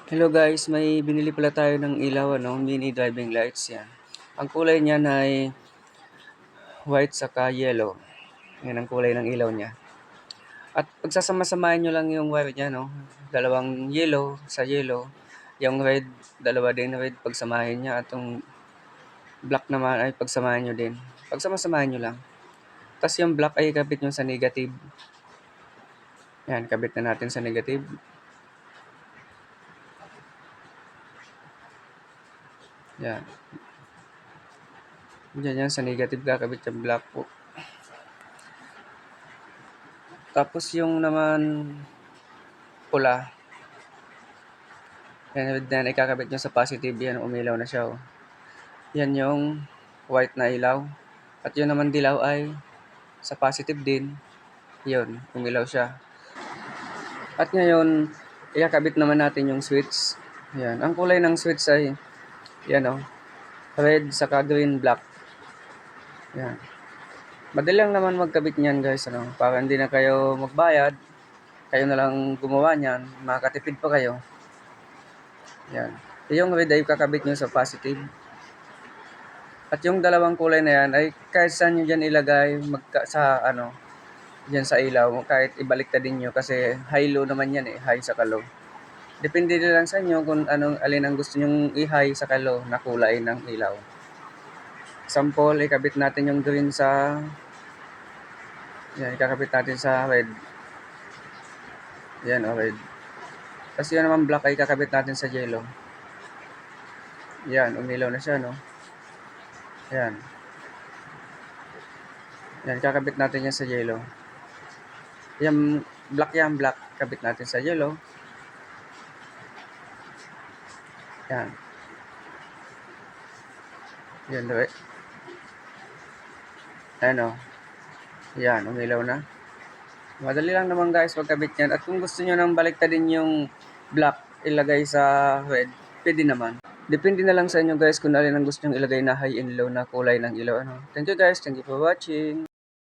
Hello guys, may binili pala tayo ng ilaw, mini driving lights yan. Ang kulay niyan ay white saka yellow. Yan ang kulay ng ilaw niya. At pagsasama-samahin nyo lang yung wire niya, no? Dalawang yellow sa yellow. Yung red, dalawa din red pagsamahin niya. At yung black naman ay pagsamahin nyo din. Pagsama-samahin nyo lang. Tapos yung black ay ikabit nyo sa negative. Yan, kabit na natin sa negative. Yan. Diyan yan, sa negative kakabit yung black po. Tapos yung naman pula, yan ikakabit nyo sa positive, yan umilaw na siya. Oh. Yan yung white na ilaw. At yun naman dilaw ay sa positive din. Yun, umilaw siya. At ngayon, ikakabit naman natin yung switch. Yan, ang kulay ng switch ay yan red saka green black. Yan. Madali lang naman magkabit niyan guys, para hindi na kayo magbayad. Kayo na lang gumawa niyan, makakatipid pa kayo. Yan. Yung red ay kakabit nyo sa positive. At yung dalawang kulay na yan ay kahit saan nyo dyan ilagay dyan sa ilaw, kahit ibaliktad din nyo kasi high-low naman yan high sa low. Depende na lang sa inyo kung alin ang gusto nyong i-high sa low na kulay ng ilaw. Sample, ikabit natin yung green sa yan, ikakabit natin sa red. Yan red. Tapos yun naman black ay ikakabit natin sa yellow. Yan, umilaw na siya, no? Yan. Yan, kakabit natin yan sa yellow. Yan, black. Kabit natin sa yellow. Yan. Yan, right? Yan, umilaw na. Madali lang naman guys magkabit yan. At kung gusto nyo nang baliktadin yung black, ilagay sa red, pwede naman. Depende na lang sa inyo guys kung alin ang gusto nyo ilagay na high and low na kulay ng ilaw. Thank you guys. Thank you for watching.